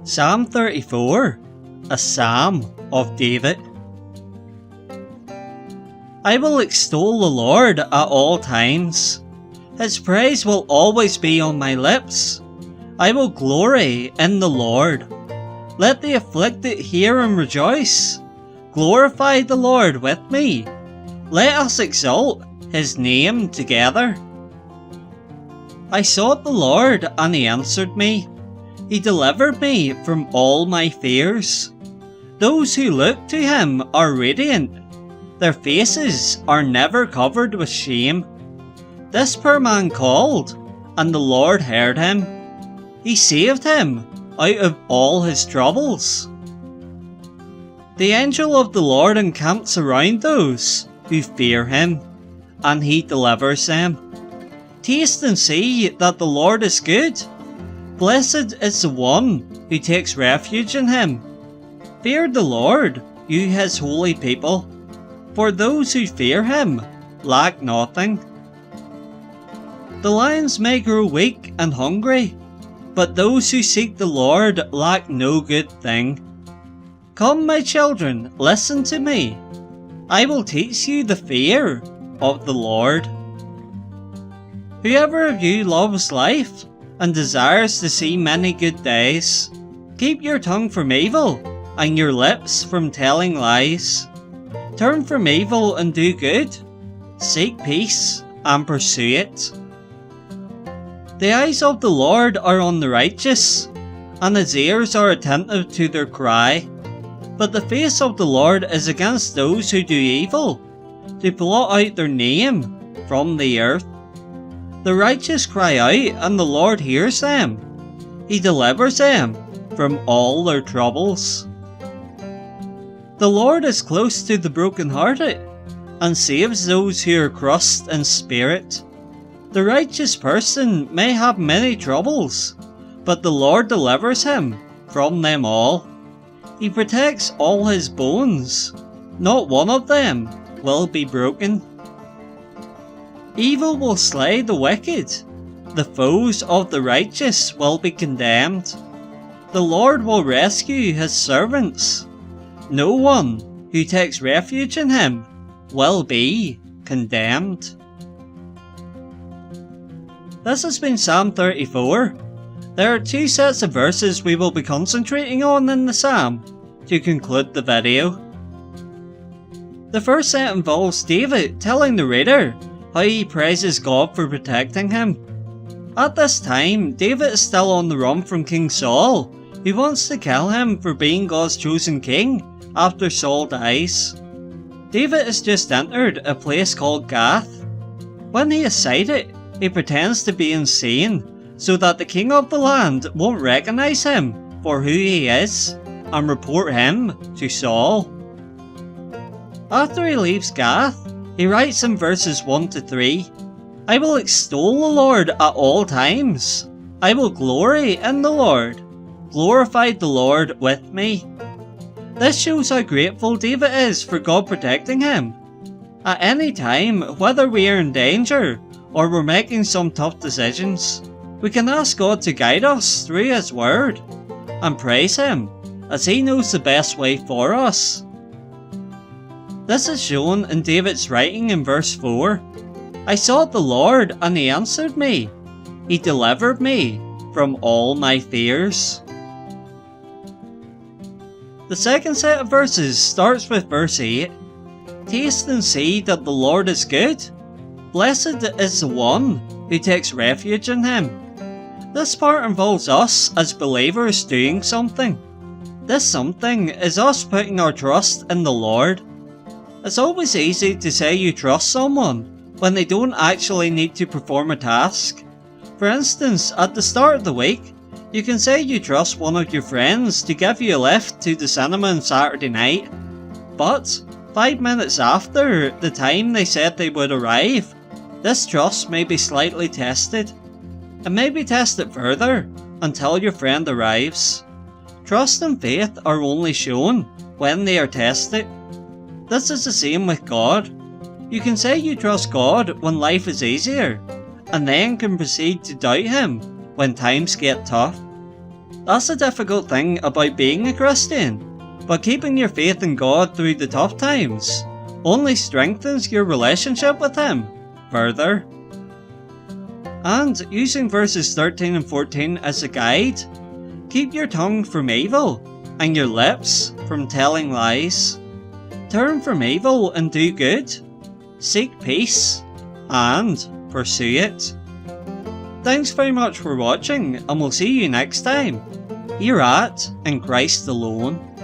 Psalm 34, a Psalm of David. I will extol the Lord at all times. His praise will always be on my lips. I will glory in the Lord. Let the afflicted hear and rejoice. Glorify the Lord with me. Let us exalt his name together. I sought the Lord, and he answered me. He delivered me from all my fears. Those who look to him are radiant. Their faces are never covered with shame. This poor man called, and the Lord heard him. He saved him out of all his troubles. The angel of the Lord encamps around those who fear him, and he delivers them. Taste and see that the Lord is good. Blessed is the one who takes refuge in him. Fear the Lord, you his holy people, for those who fear him lack nothing. The lions may grow weak and hungry, but those who seek the Lord lack no good thing. Come, my children, listen to me. I will teach you the fear of the Lord. Whoever of you loves life and desires to see many good days, keep your tongue from evil and your lips from telling lies. Turn from evil and do good. Seek peace and pursue it. The eyes of the Lord are on the righteous, and his ears are attentive to their cry. But the face of the Lord is against those who do evil, to blot out their name from the earth. The righteous cry out, and the Lord hears them. He delivers them from all their troubles. The Lord is close to the brokenhearted, and saves those who are crushed in spirit. The righteous person may have many troubles, but the Lord delivers him from them all. He protects all his bones. Not one of them will be broken. Evil will slay the wicked. The foes of the righteous will be condemned. The Lord will rescue his servants. No one who takes refuge in him will be condemned. This has been Psalm 34. There are two sets of verses we will be concentrating on in the psalm to conclude the video. The first set involves David telling the reader how he praises God for protecting him. At this time, David is still on the run from King Saul, who wants to kill him for being God's chosen king after Saul dies. David has just entered a place called Gath. When he is sighted, he pretends to be insane so that the king of the land won't recognize him for who he is and report him to Saul. After he leaves Gath, he writes in verses 1 to 3, I will extol the Lord at all times. I will glory in the Lord. Glorify the Lord with me. This shows how grateful David is for God protecting him. At any time, whether we are in danger or we're making some tough decisions, we can ask God to guide us through his word and praise him as he knows the best way for us. This is shown in David's writing in verse 4. I sought the Lord, and he answered me. He delivered me from all my fears. The second set of verses starts with verse 8. Taste and see that the Lord is good. Blessed is the one who takes refuge in him. This part involves us as believers doing something. This something is us putting our trust in the Lord. It's always easy to say you trust someone when they don't actually need to perform a task. For instance, at the start of the week, you can say you trust one of your friends to give you a lift to the cinema on Saturday night. But 5 minutes after the time they said they would arrive, this trust may be slightly tested. It may be tested further until your friend arrives. Trust and faith are only shown when they are tested. This is the same with God. You can say you trust God when life is easier, and then can proceed to doubt him when times get tough. That's the difficult thing about being a Christian, but keeping your faith in God through the tough times only strengthens your relationship with Him further. And using verses 13 and 14 as a guide, keep your tongue from evil and your lips from telling lies. Turn from evil and do good. Seek peace and pursue it. Thanks very much for watching, and we'll see you next time here at In Christ Alone.